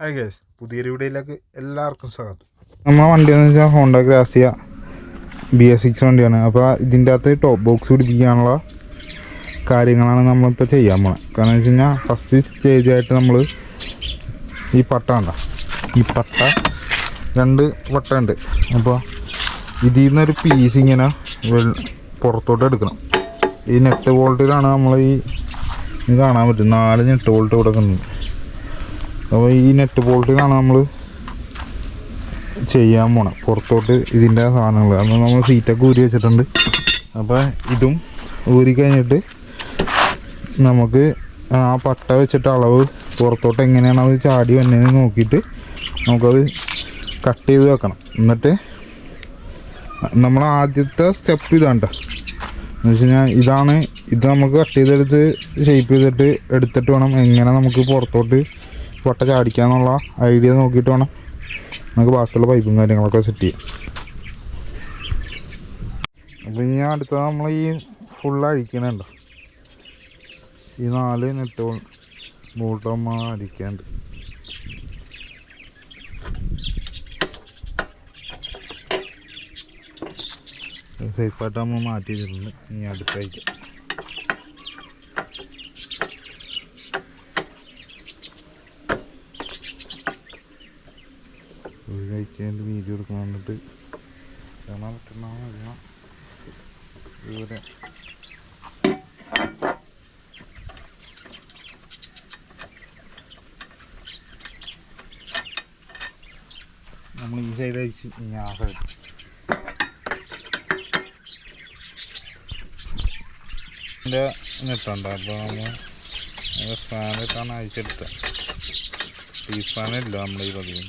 Hi guys, പുതിയൊരു വീഡിയോയിലേക്ക് എല്ലാവർക്കും സ്വാഗതം. നമ്മുടെ വണ്ടി എന്ന് വെച്ചാൽ ഹോണ്ട ഗ്രാസിയ BS6 വണ്ടിയാണ്. അപ്പോൾ ഇതിൻ്റെ അകത്ത് ടോപ്പ് ബോക്സ് പിടിപ്പിക്കാനുള്ള കാര്യങ്ങളാണ് നമ്മളിപ്പോൾ ചെയ്യാൻ പോകുന്നത്. കാരണം വെച്ച് കഴിഞ്ഞാൽ ഫസ്റ്റ് സ്റ്റേജായിട്ട് നമ്മൾ ഈ പട്ട ഉണ്ടോ, ഈ പട്ട 2 പട്ട ഉണ്ട്. അപ്പോൾ ഇതിൽ നിന്നൊരു പീസ് ഇങ്ങനെ പുറത്തോട്ട് എടുക്കണം. ഈ നെറ്റ് ബോൾട്ടിലാണ് നമ്മൾ ഇത് കാണാൻ പറ്റും, 4 നെറ്റ് ബോൾട്ട് കൊടുക്കുന്നത്. അപ്പോൾ ഈ നെറ്റ് ബോൾട്ടിലാണ് നമ്മൾ ചെയ്യാൻ പോണം പുറത്തോട്ട് ഇതിൻ്റെ സാധനങ്ങൾ. അപ്പോൾ നമ്മൾ സീറ്റൊക്കെ ഊരി വെച്ചിട്ടുണ്ട്. അപ്പോൾ ഇതും ഊരി കഴിഞ്ഞിട്ട് നമുക്ക് ആ പട്ട വെച്ചിട്ട് അളവ് പുറത്തോട്ട് എങ്ങനെയാണ് അത് ചാടി വന്നതെന്ന് നോക്കിയിട്ട് നമുക്കത് കട്ട് ചെയ്ത് വെക്കണം. എന്നിട്ട് നമ്മൾ ആദ്യത്തെ സ്റ്റെപ്പ് ഇതാണ് എന്ന് വെച്ച് കഴിഞ്ഞാൽ ഇത് നമുക്ക് കട്ട് ചെയ്തെടുത്ത് ഷേപ്പ് ചെയ്തിട്ട് എടുത്തിട്ട് വേണം എങ്ങനെ നമുക്ക് പുറത്തോട്ട് പട്ട ചാടിക്കാന്നുള്ള ഐഡിയ നോക്കിയിട്ട് വേണം നമുക്ക് ബാക്കിയുള്ള പൈപ്പും കാര്യങ്ങളൊക്കെ സെറ്റ് ചെയ്യാം. അപ്പോൾ ഇനി അടുത്തത് നമ്മൾ ഈ ഫുള്ള് അഴിക്കണുണ്ടോ, ഈ 4 നെറ്റ് ബോൾട്ട് നമ്മൾ അഴിക്കാണ്ട്. സേഫായിട്ട് നമ്മൾ മാറ്റി വെച്ചിട്ടുണ്ട്. ഇനി അടുത്ത് അഴിക്കാം. കഴിച്ചതിൻ്റെ വീഡിയോ എടുക്കാൻ വന്നിട്ട് കാണാൻ പറ്റുന്ന ഇതുവരെ നമ്മൾ ഈ സൈഡ് അഴിച്ച് ഇനി ആ സൈഡ് ഇതിൻ്റെ നെട്ടുണ്ട്. അപ്പോൾ നമ്മൾ സ്പാനിട്ടാണ് അഴിച്ചെടുത്തത്. ഈ സ്പാനില്ല നമ്മുടെ ഈ പതിവ്.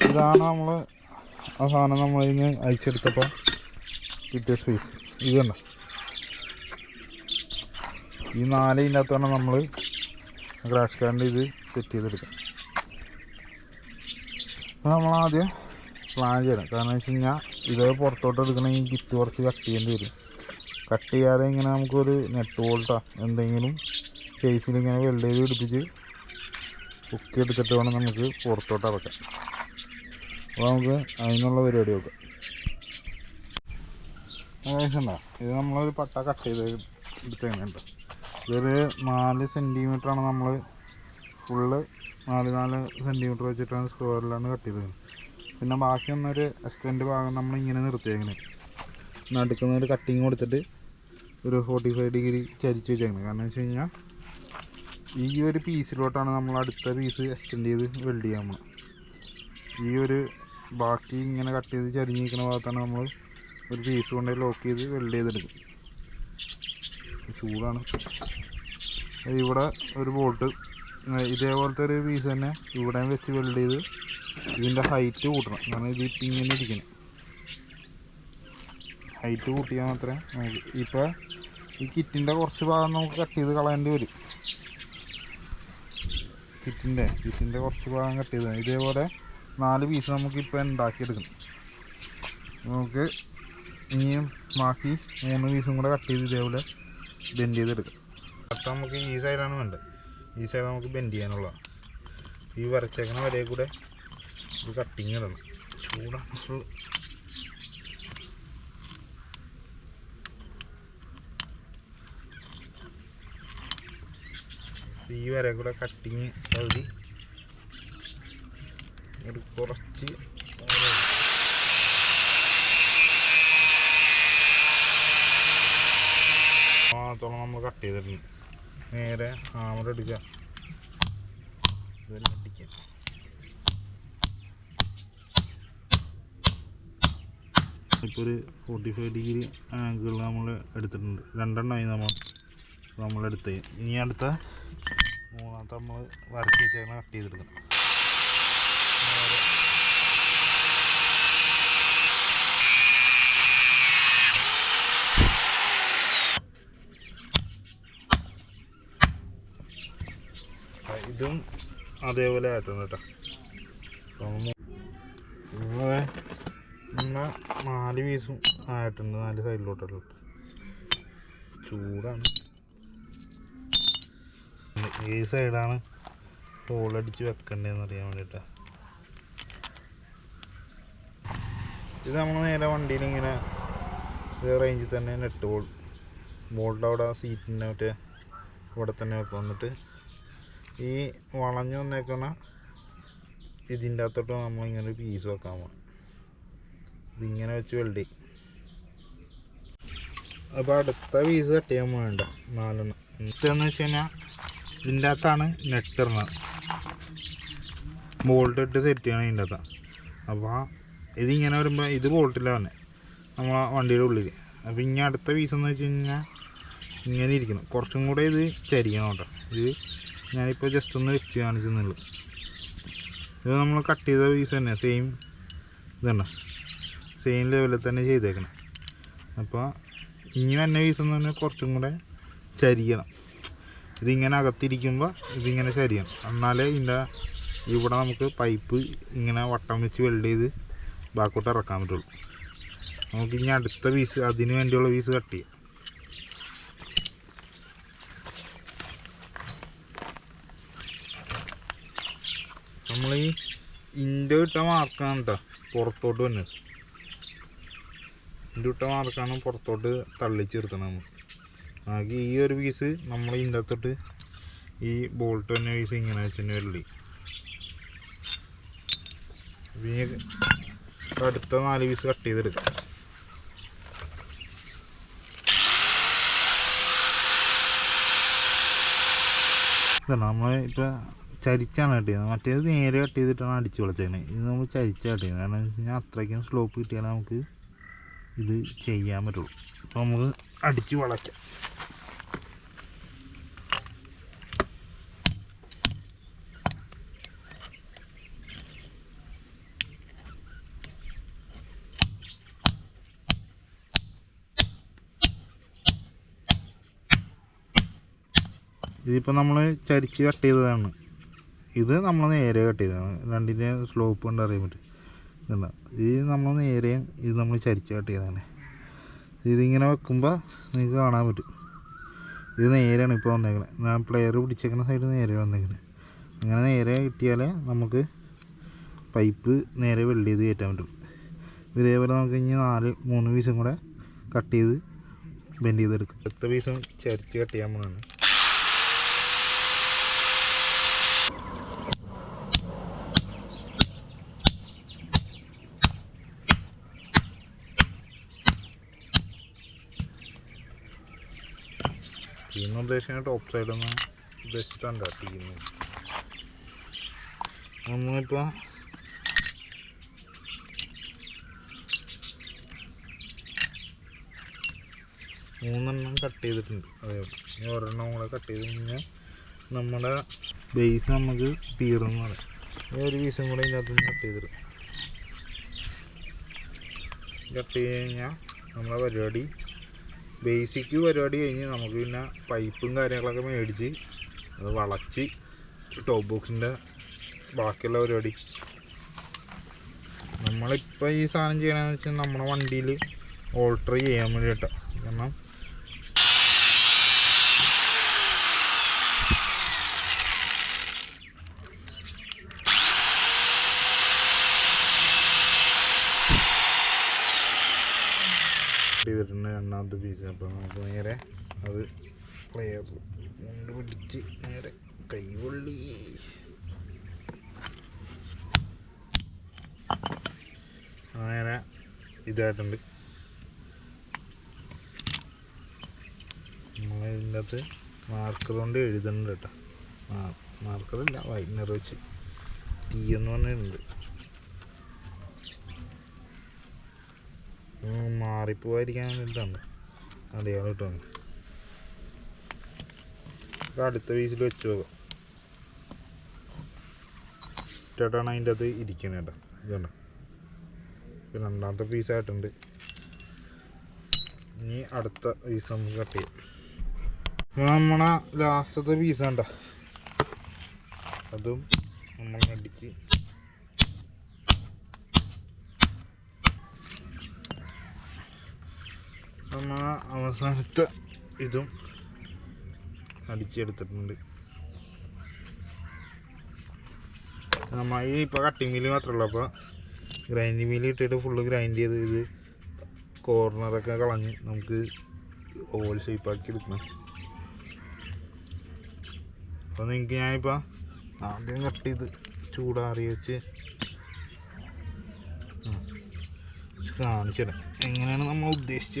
ഇതാണ് നമ്മൾ ആ സാധനം നമ്മളിന്ന് അയച്ചെടുത്തപ്പോൾ കിട്ടിയ സ്പേസ്. ഇതുണ്ട്, ഈ 4 ഇതിൻ്റെ അകത്താണ് നമ്മൾ ക്രാഷ് കാർഡിൻ്റെ ഇത് സെറ്റ് ചെയ്തെടുക്കാം. അപ്പോൾ നമ്മളാദ്യം പ്ലാൻ ചെയ്യണം. കാരണം വെച്ച് കഴിഞ്ഞാൽ ഇത് പുറത്തോട്ട് എടുക്കണമെങ്കിൽ കിറ്റ് കുറച്ച് കട്ട് ചെയ്യേണ്ടി വരും. കട്ട് ചെയ്യാതെ ഇങ്ങനെ നമുക്കൊരു നെറ്റ് ബോൾട്ടോ എന്തെങ്കിലും കേസിലിങ്ങനെ വെൽഡ് ചെയ്ത് പിടിപ്പിച്ച് കുക്കി എടുത്തിട്ട് വേണം നമുക്ക് പുറത്തോട്ട് ഇറക്കാം. അപ്പോൾ നമുക്ക് അതിനുള്ള പരിപാടി നോക്കാം. ഏകദേശം ഇത് നമ്മളൊരു പട്ട കട്ട് ചെയ്ത് എടുത്തതുണ്ട്. ഇതൊരു 4 സെൻറ്റിമീറ്ററാണ് നമ്മൾ ഫുള്ള് 4 സെൻറ്റിമീറ്റർ വെച്ചിട്ടാണ് സ്ക്വയറിലാണ് കട്ട് ചെയ്തത്. പിന്നെ ബാക്കി ഒന്നൊരു എക്സ്റ്റൻഡ് ഭാഗം നമ്മളിങ്ങനെ നിർത്തിയേക്കുന്നത് നടുക്കുന്നൊരു കട്ടിങ് കൊടുത്തിട്ട് ഒരു 45 ഡിഗ്രി ചരിച്ച് വെച്ചേക്കുന്നത്. കാരണം വെച്ച് കഴിഞ്ഞാൽ ഈ ഒരു പീസിലോട്ടാണ് നമ്മൾ അടുത്ത പീസ് എക്സ്റ്റെൻഡ് ചെയ്ത് വെൽഡ് ചെയ്യാൻ പോകുന്നത്. ഈ ഒരു ബാക്കി ഇങ്ങനെ കട്ട് ചെയ്ത് ചരിഞ്ഞിരിക്കുന്ന ഭാഗത്താണ് നമ്മൾ ഒരു പീസ് കൊണ്ട് ലോക്ക് ചെയ്ത് വെൽഡ് ചെയ്തെടുക്കും. ചൂടാണ്. ഇവിടെ ഒരു ബോൾട്ട് ഇതേപോലത്തെ ഒരു പീസ് തന്നെ ഇവിടെയും വെച്ച് വെൽഡ് ചെയ്ത് ഇതിൻ്റെ ഹൈറ്റ് കൂട്ടണം. കാരണം ഇത് ഇപ്പം ഇങ്ങനെ ഇരിക്കണം. ഹൈറ്റ് കൂട്ടിയാൽ മാത്രമേ നമുക്ക് ഇപ്പോൾ ഈ കിറ്റിൻ്റെ കുറച്ച് ഭാഗം നമുക്ക് കട്ട് ചെയ്ത് കളയേണ്ടി വരും. കിറ്റിൻ്റെ കുറച്ച് ഭാഗം കട്ട് ചെയ്ത് ഇതേപോലെ 4 പീസ് നമുക്കിപ്പോൾ ഉണ്ടാക്കിയെടുക്കണം. നമുക്ക് ഇനിയും ബാക്കി 3 പീസും കൂടെ കട്ട് ചെയ്ത് ഇതേപോലെ ബെൻഡ് ചെയ്തെടുക്കാം. അപ്പം നമുക്ക് ഈ സൈഡാണ് വേണ്ടത്. ഈ സൈഡ് നമുക്ക് ബെൻഡ് ചെയ്യാനുള്ളതാണ്. ഈ വരച്ചേക്കുന്ന വരയിൽ കൂടെ ഒരു കട്ടിങ് ഇടണം. ചൂടാണ് ഫുൾ. ഈ വര കൂടെ കട്ടിങ് പകുതി ഒരു കുറച്ച് മാത്രം നമ്മൾ കട്ട് ചെയ്തിട്ടുണ്ട്. നേരെ ഹാമർ എടുക്കുക, ഇതെല്ലാം അടിക്കുക. ഇപ്പോൾ ഒരു 45 ഡിഗ്രി ആംഗിൾ നമ്മൾ എടുത്തിട്ടുണ്ട്. 2 എണ്ണമായി നമ്മളെടുത്ത്. ഇനി അടുത്ത 3ാമത്തെ നമ്മൾ വരച്ച് വെച്ചാൽ കട്ട് ചെയ്തെടുക്കണം. ഇതും അതേപോലെ ആയിട്ടുണ്ട് കേട്ടോ. നമ്മളെ 4 പീസും ആയിട്ടുണ്ട്. 4 സൈഡിലോട്ടുള്ള ചൂടാണ്. ഈ സൈഡാണ് ഹോളടിച്ച് വെക്കേണ്ടതെന്ന് അറിയാൻ വേണ്ടിയിട്ടാണ്. ഇത് നമ്മൾ നേരെ വണ്ടിയിൽ ഇങ്ങനെ റേഞ്ചിൽ തന്നെ നെട്ട് ബോൾട്ട് അവിടെ സീറ്റിൻ്റെ മറ്റേ ഇവിടെ തന്നെ വെക്കും. എന്നിട്ട് ഈ വളഞ്ഞു വന്നേക്കണ ഇതിൻ്റെ അകത്തോട്ട് നമ്മളിങ്ങനെ ഒരു പീസ് വെക്കാൻ പോകണം. ഇതിങ്ങനെ വെച്ച് വെൽഡ് ചെയ്യും. അപ്പോൾ അടുത്ത പീസ് കട്ട് ചെയ്യാൻ വേണ്ട 4 എണ്ണം. എന്നിട്ടെന്ന് വെച്ച് കഴിഞ്ഞാൽ ഇതിൻ്റെ അകത്താണ് നെട്ട് ഇടുന്നത്. ബോൾട്ട് ഇട്ട് സെറ്റ് ചെയ്യണം ഇതിൻ്റെ അകത്താണ്. അപ്പോൾ ഇതിങ്ങനെ വരുമ്പോൾ ഇത് ബോൾട്ടില്ല തന്നെ നമ്മളെ വണ്ടിയുടെ ഉള്ളിൽ. അപ്പോൾ ഇനി അടുത്ത പീസ് എന്ന് വെച്ച് കഴിഞ്ഞാൽ ഇങ്ങനെ ഇരിക്കണം. കുറച്ചും കൂടെ ഇത് ചരിക്കണം കേട്ടോ. ഇത് ഞാനിപ്പോൾ ജസ്റ്റ് ഒന്ന് വെച്ച് കാണിച്ചെന്നുള്ളൂ. ഇത് നമ്മൾ കട്ട് ചെയ്ത പീസ് തന്നെ സെയിം ഇതുണ്ട്, സെയിം ലെവലിൽ തന്നെ ചെയ്തേക്കണം. അപ്പോൾ ഇനി തന്നെ പീസ് എന്ന് പറഞ്ഞാൽ കുറച്ചും കൂടെ ചരിക്കണം. ഇതിങ്ങനെ അകത്തിരിക്കുമ്പോൾ ഇതിങ്ങനെ ചരിയണം. എന്നാലേ ഇതിൻ്റെ ഇവിടെ നമുക്ക് പൈപ്പ് ഇങ്ങനെ വട്ടം വെച്ച് വെൽഡ് ചെയ്ത് ബാക്കോട്ട് ഇറക്കാൻ പറ്റുള്ളൂ. നമുക്ക് ഇനി അടുത്ത പീസ് അതിന് വേണ്ടിയുള്ള പീസ് കട്ട് ചെയ്യാം. നമ്മൾ ഈ ഇൻ്റെ ഇട്ട മാർക്കാണ് കേട്ടോ പുറത്തോട്ട് വന്നത്. ഇൻ്റെ ഇട്ട മാർക്കാണ് പുറത്തോട്ട് തള്ളിച്ചെടുത്തത്. നമുക്ക് ഈ ഒരു പീസ് നമ്മൾ ഇതിൻ്റെ അകത്തോട്ട് ഈ ബോൾട്ട് തന്നെ പീസ് ഇങ്ങനെ വെച്ചിട്ട് വരല്. പിന്നെ അടുത്ത 4 പീസ് കട്ട് ചെയ്തെടുക്കാം. നമ്മൾ ഇപ്പോൾ ചരിച്ചാണ് കട്ട് ചെയ്യുന്നത്. മറ്റേത് നേരെ കട്ട് ചെയ്തിട്ടാണ് അടിച്ച് വിളച്ചേക്കുന്നത്. ഇത് നമ്മൾ ചരിച്ചാണ് കട്ട് ചെയ്യുന്നത്. കാരണം വെച്ച് കഴിഞ്ഞാൽ അത്രയ്ക്കും സ്ലോപ്പ് കിട്ടിയാലേ നമുക്ക് ഇത് ചെയ്യാൻ പറ്റുള്ളൂ. അപ്പോൾ നമുക്ക് അടിച്ച് വളയ്ക്കാം. ഇതിപ്പോൾ നമ്മൾ ചരിച്ച് കട്ട് ചെയ്തതാണ്. ഇത് നമ്മൾ നേരെ കട്ട് ചെയ്തതാണ്. രണ്ടിൻ്റെ സ്ലോപ്പ് കൊണ്ട് അറിയാൻ പറ്റും. ഇതുണ്ട, ഇത് നമ്മൾ നേരെയും ഇത് നമ്മൾ ചരിച്ച് കട്ട് ചെയ്തതാണ്. ഇതിങ്ങനെ വെക്കുമ്പോൾ നിങ്ങൾക്ക് കാണാൻ പറ്റും. ഇത് നേരെയാണ് ഇപ്പോൾ വന്നേക്കുന്നത്. ഞാൻ പ്ലെയർ പിടിച്ചേക്കുന്ന സൈഡ് നേരെ വന്നേക്കുന്നത്. അങ്ങനെ നേരെ കിട്ടിയാലേ നമുക്ക് പൈപ്പ് നേരെ വെൽഡ് ചെയ്ത് കയറ്റാൻ പറ്റും. ഇതേപോലെ നമുക്ക് ഇനി 3 പീസും കൂടെ കട്ട് ചെയ്ത് ബെൻഡ് ചെയ്തെടുക്കും. 10 പീസും ചരിച്ച് കട്ട് ചെയ്യാൻ പോകുന്നതാണ്. ടീമെന്ന് ഉദ്ദേശിക്കുന്ന ടോപ്പ് സൈഡൊന്നും ഉദ്ദേശിച്ചിട്ടുണ്ട്. ടീം നമ്മളിപ്പോൾ 3 എണ്ണം കട്ട് ചെയ്തിട്ടുണ്ട്. അതേപോലെ ഇനി ഒരെണ്ണം കൂടെ കട്ട് ചെയ്ത് കഴിഞ്ഞാൽ നമ്മുടെ ബേസ് നമുക്ക് തീർന്നു പറയാം. ഒരു പീസും കൂടെ ഇതിനകത്ത് കട്ട് ചെയ്തിടും. കട്ട് ചെയ്ത് കഴിഞ്ഞാൽ നമ്മളെ പരിപാടി ബേസിക് പരിപാടി കഴിഞ്ഞ് നമുക്ക് പിന്നെ പൈപ്പും കാര്യങ്ങളൊക്കെ മേടിച്ച് അത് വളച്ച് ടോപ്പ് ബോക്സിൻ്റെ ബാക്കിയുള്ള പരിപാടി. നമ്മളിപ്പോൾ ഈ സാധനം ചെയ്യണമെന്ന് വെച്ചാൽ നമ്മുടെ വണ്ടിയിൽ ഓൾട്ടർ ചെയ്യാൻ വേണ്ടിയിട്ടാണ്. കാരണം ചെയ്തിട്ടുണ്ട് രണ്ടാമത്തെ പീസ്. അപ്പോൾ നമുക്ക് നേരെ അത് പ്ലെയർ കൊണ്ട് പിടിച്ച് നേരെ കൈവള്ളി നേരെ ഇതായിട്ടുണ്ട്. നമ്മളിതിൻ്റെ അകത്ത് മാർക്കർ കൊണ്ട് എഴുതുന്നുണ്ട് കേട്ടോ. മാർക്കറില്ല, വൈറ്റ്നർ വെച്ച് ടീ എന്ന് പറഞ്ഞിട്ടുണ്ട്. മാറിപ്പോവാതിരിക്കാൻ വേണ്ടിയിട്ടാണ് അടയാളം ഇട്ട് വന്നത്. അടുത്ത പീസിൽ വെച്ച് നോക്കാം. ഇട്ടാണ് അതിൻ്റെ അത് ഇരിക്കുന്നത് കേട്ടോ. ഇതുണ്ട്, ഇപ്പം രണ്ടാമത്തെ പീസായിട്ടുണ്ട്. ഇനി അടുത്ത പീസ് നമുക്ക് കട്ട് ചെയ്യാം. നമ്മളെ ലാസ്റ്റത്തെ പീസ് കണ്ട അതും നമ്മൾ അടിച്ച് നമ്മൾ അവസാനത്തെ ഇതും അടിച്ചെടുത്തിട്ടുണ്ട്. നമ്മൾ ഈ ഇപ്പോൾ കട്ടിങ് മീല് മാത്രമല്ല, അപ്പോൾ ഗ്രൈൻഡിങ് മീല് ഇട്ടിട്ട് ഫുള്ള് ഗ്രൈൻഡ് ചെയ്ത് ഇത് കോർണറൊക്കെ കളഞ്ഞ് നമുക്ക് ഓവൽ ഷേപ്പാക്കി എടുക്കണം. അപ്പോൾ നിങ്ങൾക്ക് ഞാനിപ്പോൾ ആദ്യം കട്ട് ചെയ്ത് ചൂടാറി വെച്ച് കാണിച്ചു തരാം എങ്ങനെയാണ് നമ്മൾ ഉദ്ദേശിച്ച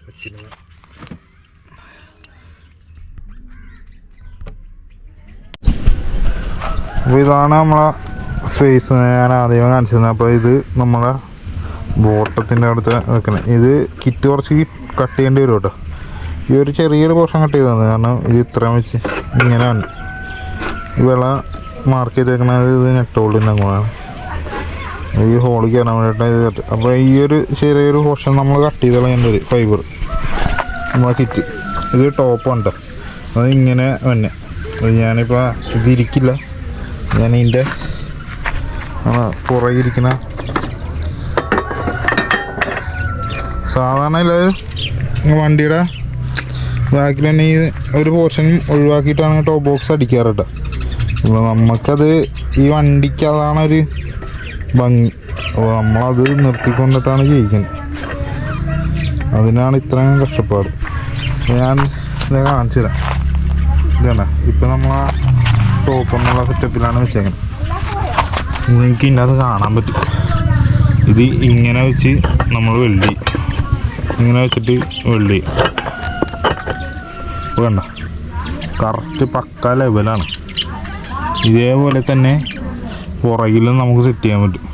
വെച്ചിരുന്നത്. അപ്പോൾ ഇതാണ് നമ്മളെ സ്പേസ് ഞാൻ ആദ്യമേ കാണിച്ചിരുന്നത്. അപ്പോൾ ഇത് നമ്മളെ ബോട്ടത്തിൻ്റെ അടുത്ത് വെക്കണം. ഇത് കിറ്റ് കുറച്ച് കട്ട് ചെയ്യേണ്ടി വരും കേട്ടോ. ഈ ഒരു ചെറിയൊരു പോർഷൻ കട്ട് ചെയ്തത് കാരണം ഇത് ഇത്രയും വെച്ച് ഇങ്ങനെ വന്നു. ഈ വെള്ള മാർക്ക് ചെയ്തേക്കുന്നത് ഇത് നെറ്റ് ഹോൾഡിൻ്റെ അങ്ങോട്ടാണ്. ഈ ഹോളിൽ കയറാൻ വേണ്ടിയിട്ടാണ് ഇത് കട്ട്. അപ്പോൾ ഈ ഒരു ചെറിയൊരു പോർഷൻ നമ്മൾ കട്ട് ചെയ്ത് കളയേണ്ട ഒരു ഫൈബർ നമ്മളെ കിറ്റ്. ഇത് ടോപ്പ് ഉണ്ട്, അത് ഇങ്ങനെ തന്നെ. ഞാനിപ്പോൾ ഇതിരിക്കില്ല, ഞാൻ ഇതിൻ്റെ പുറകിരിക്കുന്ന സാധാരണ എല്ലാവരും വണ്ടിയുടെ ബാക്കിൽ തന്നെ ഈ ഒരു പോർഷൻ ഒഴിവാക്കിയിട്ടാണ് ടോപ്പ് ബോക്സ് അടിക്കാറ് കേട്ടോ. അപ്പോൾ നമുക്കത് ഈ വണ്ടിക്ക് അതാണൊരു ഭംഗി. അപ്പോൾ നമ്മളത് നിർത്തിക്കൊണ്ടിട്ടാണ് ചെയ്യിക്കുന്നത്, അതിനാണ് ഇത്രയും കഷ്ടപ്പാട്. ഞാൻ ഇത് കാണിച്ചു തരാം. ഇതാണ് ഇപ്പം നമ്മൾ ആ ടോപ്പ് എന്നുള്ള സെറ്റപ്പിലാണ് വെച്ചേക്കുന്നത്. നിങ്ങൾക്ക് ഇതിനകത്ത് കാണാൻ പറ്റും. ഇത് ഇങ്ങനെ വെച്ച് നമ്മൾ വെൽഡ്, ഇങ്ങനെ വെച്ചിട്ട് വെൽഡ് ചെയ്യും. അപ്പോൾ കണ്ട കറക്റ്റ് പക്ക ലെവലാണ്. ഇതേപോലെ തന്നെ പുറകിലും നമുക്ക് സെറ്റ് ചെയ്യാൻ പറ്റും.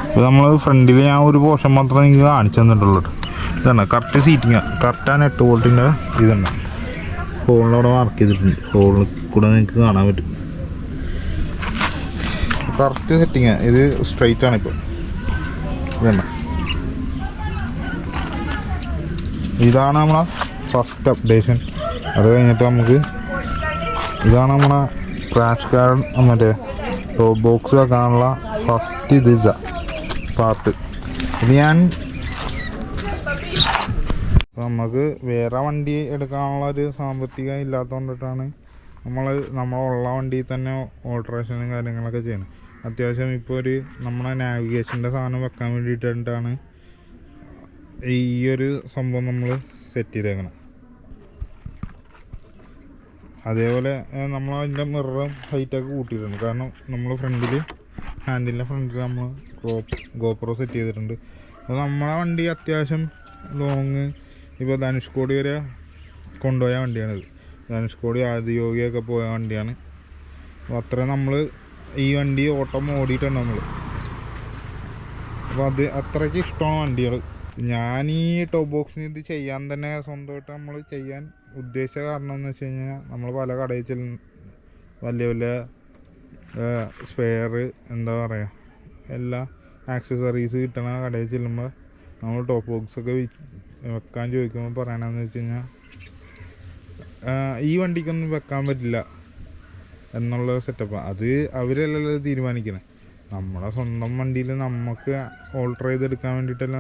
ഇപ്പോൾ നമ്മൾ ഫ്രണ്ടിൽ ഞാൻ ഒരു പോർഷൻ മാത്രമേ നിങ്ങൾക്ക് കാണിച്ചു തന്നിട്ടുള്ളൂ. ഇതാണ് കറക്റ്റ് സീറ്റിങ്ങാണ്. കറക്റ്റ് ആ 8 വോൾട്ടിൻ്റെ ഇതുണ്ട്, ഹോളിനവിടെ മാർക്ക് ചെയ്തിട്ടുണ്ട്. ഹോളിൽ കൂടെ നിങ്ങൾക്ക് കാണാൻ പറ്റും. കറക്റ്റ് സെറ്റിങ്ങാണ്. ഇത് സ്ട്രൈറ്റ് ആണ്. ഇപ്പോൾ ഇതാണ് ഇതാണ് നമ്മളെ ഫസ്റ്റ് അപ്ഡേഷൻ. അത് കഴിഞ്ഞിട്ട് നമുക്ക് ഇതാണ് നമ്മളെ ക്രാഷ് കാർഡ് മറ്റേ ടോപ്പ് ബോക്സ് വെക്കാനുള്ള ഫസ്റ്റ് ഇതാ പാർട്ട്. ഇത് ഞാൻ നമുക്ക് വേറെ വണ്ടി എടുക്കാനുള്ള ഒരു സാമ്പത്തികം ഇല്ലാത്തതുകൊണ്ടിട്ടാണ് നമ്മളുള്ള വണ്ടിയിൽ തന്നെ ഓൾട്രേഷനും കാര്യങ്ങളൊക്കെ ചെയ്യുന്നത്. അത്യാവശ്യം ഇപ്പോൾ ഒരു നമ്മളെ നാവിഗേഷൻ്റെ സാധനം വെക്കാൻ വേണ്ടിയിട്ടാണ് ഈ ഒരു സംഭവം നമ്മൾ സെറ്റ് ചെയ്തേക്കണം. അതേപോലെ നമ്മൾ അതിൻ്റെ മിററും ഹൈറ്റൊക്കെ കൂട്ടിയിട്ടുണ്ട്. കാരണം നമ്മൾ ഫ്രണ്ടിൽ ഹാൻഡിലിൻ്റെ ഫ്രണ്ടിൽ നമ്മൾ ഗോപ്രോ സെറ്റ് ചെയ്തിട്ടുണ്ട്. അപ്പോൾ നമ്മളെ വണ്ടി അത്യാവശ്യം ലോങ് ഇപ്പോൾ ധനുഷ്കോടി വരെ കൊണ്ടുപോയ വണ്ടിയാണിത്. ധനുഷ്കോടി ആദിയോഗിയൊക്കെ പോയ വണ്ടിയാണ്. അപ്പോൾ അത്ര നമ്മൾ ഈ വണ്ടി ഓട്ടം ഓടിയിട്ടുണ്ട് നമ്മൾ. അപ്പോൾ അത് അത്രയ്ക്ക് ഇഷ്ടമാണ് വണ്ടികൾ. ഞാൻ ഈ ടോപ്പ് ബോക്സിന് ഇത് ചെയ്യാൻ തന്നെ സ്വന്തമായിട്ട് നമ്മൾ ചെയ്യാൻ ഉദ്ദേശിച്ച കാരണം എന്ന് വെച്ച് കഴിഞ്ഞാൽ നമ്മൾ പല കടയിൽ വലിയ വലിയ സ്പെയർ എന്താ പറയുക എല്ലാ ആക്സസറീസ് കിട്ടണ കടയിൽ ചെല്ലുമ്പോൾ നമ്മൾ ടോപ്പ് ബോക്സൊക്കെ വെക്കാൻ ചോദിക്കുമ്പോൾ പറയണമെന്ന് വെച്ച് കഴിഞ്ഞാൽ ഈ വണ്ടിക്കൊന്നും വെക്കാൻ പറ്റില്ല എന്നുള്ള സെറ്റപ്പാണ്. അത് അവരല്ലല്ലോ തീരുമാനിക്കുന്നത്. നമ്മുടെ സ്വന്തം വണ്ടിയിൽ നമുക്ക് ഓൾട്ടർ ചെയ്തെടുക്കാൻ വേണ്ടിയിട്ടല്ല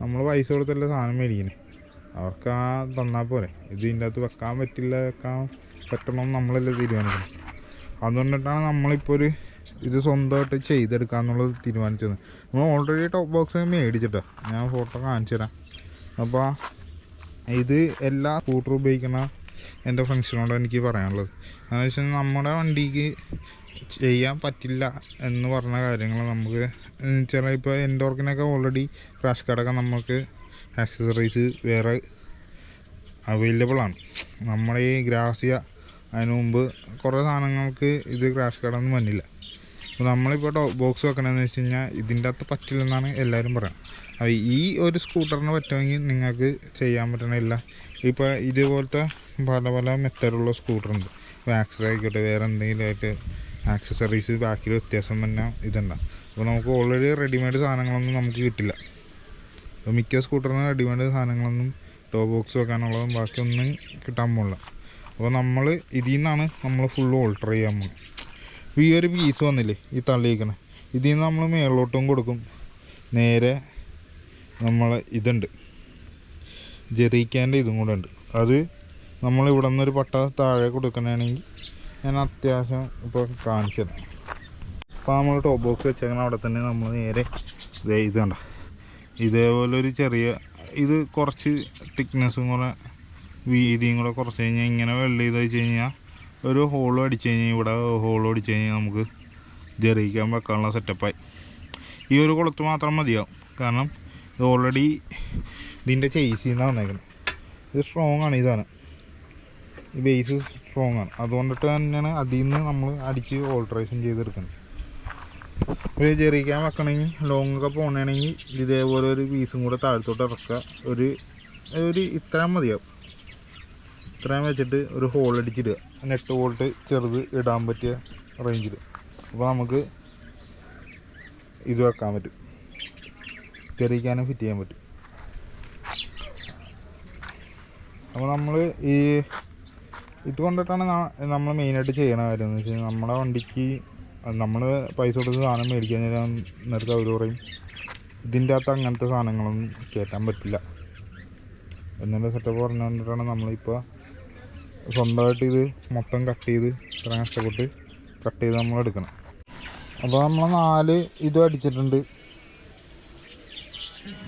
നമ്മൾ പൈസ കൊടുത്തല്ലേ സാധനം മേടിക്കുന്നത്. അവർക്ക് ആ തന്നാൽ പോരെ. ഇതിൻ്റെ അകത്ത് വെക്കാൻ പറ്റില്ല, വെക്കാൻ പറ്റണമെന്ന് നമ്മളല്ലേ തീരുമാനിക്കുന്നത്. അതുകൊണ്ടിട്ടാണ് നമ്മളിപ്പോൾ ഇത് സ്വന്തമായിട്ട് ചെയ്തെടുക്കാമെന്നുള്ളത് തീരുമാനിച്ചത്. നമ്മൾ ഓൾറെഡി ടോപ്പ് ബോക്സ് മേടിച്ചിട്ടാണ്, ഞാൻ ഫോട്ടോ കാണിച്ചു തരാം. അപ്പോൾ ഇത് എല്ലാ സ്കൂട്ടർ ഉപയോഗിക്കുന്ന എൻ്റെ ഫ്രണ്ട്സിനോട് എനിക്ക് പറയാനുള്ളത് എന്ന് വെച്ചാൽ നമ്മുടെ വണ്ടിക്ക് ചെയ്യാൻ പറ്റില്ല എന്ന് പറഞ്ഞ കാര്യങ്ങൾ നമുക്ക് ചില ഇപ്പോൾ എൻഡോർക്കിനൊക്കെ ഓൾറെഡി ക്രാഷ് കാർഡൊക്കെ നമുക്ക് ആക്സസറീസ് വേറെ അവൈലബിളാണ്. നമ്മുടെ ഈ ഗ്രാസിയ അതിന് മുമ്പ് കുറേ സാധനങ്ങൾക്ക് ഇത് ക്രാഷ് കാർഡൊന്നും വന്നില്ല. അപ്പോൾ നമ്മളിപ്പോൾ ടോപ്പ് ബോക്സ് വെക്കണമെന്ന് വെച്ച് കഴിഞ്ഞാൽ ഇതിൻ്റെ അകത്ത് പറ്റില്ലെന്നാണ് എല്ലാവരും പറയുന്നത്. അപ്പോൾ ഈ ഒരു സ്കൂട്ടറിന് പറ്റുമെങ്കിൽ നിങ്ങൾക്ക് ചെയ്യാൻ പറ്റണില്ല. ഇപ്പോൾ ഇതുപോലത്തെ പല പല മെത്തേഡുള്ള സ്കൂട്ടറുണ്ട്. ആക്സസ് ആയിക്കോട്ടെ വേറെ എന്തെങ്കിലും ആയിട്ട് ആക്സസറീസ് ബാക്കിൽ വ്യത്യാസം തന്നെ ഇതുണ്ടാകും. അപ്പോൾ നമുക്ക് ഓൾറെഡി റെഡിമെയ്ഡ് സാധനങ്ങളൊന്നും നമുക്ക് കിട്ടില്ല. അപ്പോൾ മിക്ക സ്കൂട്ടറിന് റെഡിമെയ്ഡ് സാധനങ്ങളൊന്നും ടോപ്പ് ബോക്സ് വെക്കാനുള്ളതും ബാക്കിയൊന്നും കിട്ടാൻ പോകില്ല. അപ്പോൾ നമ്മൾ ഇതിൽ നിന്നാണ് നമ്മൾ ഫുള്ള് ഓൾട്ടർ ചെയ്യാൻ പോകുന്നത്. അപ്പോൾ ഈ ഒരു പീസ് വന്നില്ലേ ഈ തള്ളിയിരിക്കണേ, ഇതിൽ നിന്ന് നമ്മൾ മേളിലോട്ടും കൊടുക്കും. നേരെ നമ്മൾ ഇതുണ്ട് ജെറിക്കാൻ്റെ ഇതും കൂടെ ഉണ്ട്. അത് നമ്മൾ ഇവിടെ നിന്നൊരു പട്ട താഴെ കൊടുക്കണമെങ്കിൽ ഞാൻ അത്യാവശ്യം ഇപ്പോൾ കാണിച്ചു തരാം. അപ്പോൾ നമ്മൾ ടോപ്പ് ബോക്സ് വെച്ചേക്കണം അവിടെ തന്നെ നമ്മൾ നേരെ ഇത് കണ്ട ഇതേപോലെ ഒരു ചെറിയ ഇത് കുറച്ച് തിക്നെസ്സും കൂടെ വീതിയും കൂടെ കുറച്ച് കഴിഞ്ഞാൽ ഇങ്ങനെ വെൽഡ് ചെയ്ത് വെച്ച് കഴിഞ്ഞാൽ ഒരു ഹോളും അടിച്ച് കഴിഞ്ഞാൽ ഇവിടെ ഹോളും അടിച്ച് കഴിഞ്ഞാൽ നമുക്ക് ജെറിയിക്കാൻ വെക്കാനുള്ള സെറ്റപ്പായി. ഈ ഒരു കൊളുത്ത് മാത്രം മതിയാവും, കാരണം ഇത് ഓൾറെഡി ഇതിൻ്റെ ചേസിൽ നിന്നാണ് വന്നേക്കുന്നത്. ഇത് സ്ട്രോങ് ആണ്, ഇതാണ് ഈ ബേസ് സ്ട്രോങ് ആണ്, അതുകൊണ്ടിട്ട് തന്നെയാണ് അതിൽ നിന്ന് നമ്മൾ അടിച്ച് ഓൾട്രേഷൻ ചെയ്തെടുക്കുന്നത്. ഒരു ജെറിയിക്കാൻ വെക്കണമെങ്കിൽ ലോങ്ങൊക്കെ പോകണമെങ്കിൽ ഇതേപോലെ ഒരു പീസും കൂടെ താഴത്തോട്ട് ഇറക്കുക. ഒരു ഇത്രയും മതിയാവും, ഇത്രയും വെച്ചിട്ട് ഒരു ഹോൾ അടിച്ചിടുക. 8 വോൾട്ട് ചെറുത് ഇടാൻ പറ്റിയ റേഞ്ചിൽ. അപ്പോൾ നമുക്ക് ഇത് വെക്കാൻ പറ്റും, ജെറിയിക്കാനും ഫിറ്റ് ചെയ്യാൻ പറ്റും. അപ്പോൾ നമ്മൾ ഈ ഇത് കൊണ്ടിട്ടാണ് നമ്മൾ മെയിനായിട്ട് ചെയ്യണ കാര്യം എന്ന് വെച്ച് കഴിഞ്ഞാൽ നമ്മുടെ വണ്ടിക്ക് നമ്മൾ പൈസ കൊടുത്ത് സാധനം മേടിക്കാൻ നേരത്തെ അവർ പറയും ഇതിൻ്റെ അകത്ത് അങ്ങനത്തെ സാധനങ്ങളൊന്നും കയറ്റാൻ പറ്റില്ല എന്നുള്ള സെറ്റപ്പ് പറഞ്ഞുകൊണ്ടിട്ടാണ് നമ്മളിപ്പോൾ സ്വന്തമായിട്ട് ഇത് മൊത്തം കട്ട് ചെയ്ത് ഇത്ര കഷ്ടപ്പെട്ട് കട്ട് ചെയ്ത് നമ്മൾ എടുക്കണം. അപ്പോൾ നമ്മൾ 4 ഇതും അടിച്ചിട്ടുണ്ട്,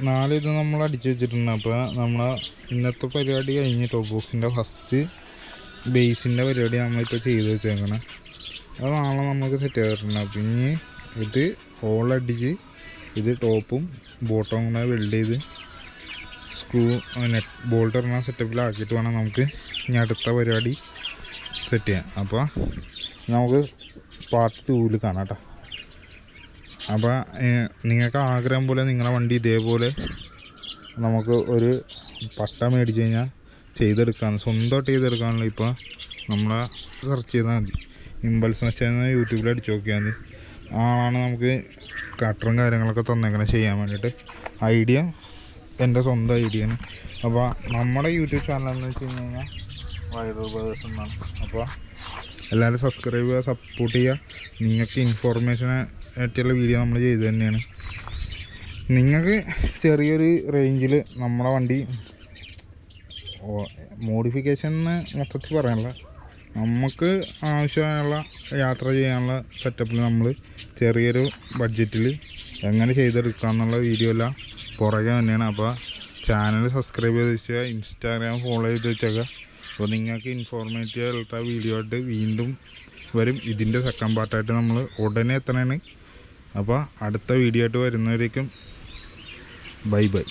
4 ഇത് നമ്മൾ അടിച്ച് വെച്ചിട്ടുണ്ട്. അപ്പോൾ നമ്മളെ ഇന്നത്തെ പരിപാടി കഴിഞ്ഞ് ടോപ്പ് ബോക്സിൻ്റെ ഫസ്റ്റ് ബേസിൻ്റെ പരിപാടി നമ്മളിപ്പോൾ ചെയ്ത് വെച്ചേക്കണം. അത് നാളെ നമുക്ക് സെറ്റ് ചെയ്തിട്ടുണ്ട്. പിന്നെ ഇത് ഹോളടിച്ച് ഇത് ടോപ്പും ബോട്ടവും കൂടെ വെൽഡ് ചെയ്ത് സ്ക്രൂ നെറ്റ് ബോൾട്ട് ഇടുന്ന സെറ്റപ്പിലാക്കിയിട്ട് വേണം നമുക്ക് ഇനി അടുത്ത പരിപാടി സെറ്റ് ചെയ്യാം. അപ്പോൾ നമുക്ക് പാർട്ട് 2-ൽ കാണാം കേട്ടോ. അപ്പോൾ നിങ്ങൾക്ക് ആഗ്രഹം പോലെ നിങ്ങളുടെ വണ്ടി ഇതേപോലെ നമുക്ക് ഒരു പട്ട മേടിച്ച് കഴിഞ്ഞാൽ ചെയ്തെടുക്കാൻ, സ്വന്തമായിട്ട് ചെയ്തെടുക്കാനുള്ള ഇപ്പോൾ നമ്മളെ സെർച്ച് ചെയ്താൽ മതി. ഇമ്പൾസ് വെച്ചാൽ യൂട്യൂബിൽ അടിച്ച് നോക്കിയാൽ മതി. ആളാണ് നമുക്ക് കട്ടറും കാര്യങ്ങളൊക്കെ തന്നേക്കണം ചെയ്യാൻ വേണ്ടിയിട്ട്. ഐഡിയ എൻ്റെ സ്വന്തം ഐഡിയയാണ്. അപ്പോൾ നമ്മുടെ യൂട്യൂബ് ചാനലെന്ന് വെച്ച് കഴിഞ്ഞാൽ വൈറൽ ബ്രദേഴ്സ് എന്നാണ്. അപ്പോൾ എല്ലാവരും സബ്സ്ക്രൈബ് ചെയ്യുക, സപ്പോർട്ട് ചെയ്യുക. നിങ്ങൾക്ക് ഇൻഫോർമേഷൻ ആയിട്ടുള്ള വീഡിയോ നമ്മൾ ചെയ്ത് തന്നെയാണ്. നിങ്ങൾക്ക് ചെറിയൊരു റേഞ്ചിൽ നമ്മുടെ വണ്ടി മോഡിഫിക്കേഷൻ മൊത്തത്തിൽ പറയാനുള്ള നമുക്ക് ആവശ്യമായുള്ള യാത്ര ചെയ്യാനുള്ള സെറ്റപ്പിൽ നമ്മൾ ചെറിയൊരു ബഡ്ജറ്റിൽ എങ്ങനെ ചെയ്തെടുക്കാമെന്നുള്ള വീഡിയോ എല്ലാം പുറകെ തന്നെയാണ്. അപ്പോൾ ചാനൽ സബ്സ്ക്രൈബ് ചെയ്ത് വെച്ചാൽ ഇൻസ്റ്റാഗ്രാം ഫോളോ ചെയ്ത് വെച്ചേക്കുക. അപ്പോൾ നിങ്ങൾക്ക് ഇൻഫോർമേറ്റീവ് ആയിട്ടുള്ള വീഡിയോ ആയിട്ട് വീണ്ടും വരും. ഇതിൻ്റെ സെക്കൻഡ് പാർട്ടായിട്ട് നമ്മൾ ഉടനെ എത്തണേണ്. അപ്പോൾ അടുത്ത വീഡിയോ ആയിട്ട് വരുന്നവരേക്കും ബൈ ബൈ.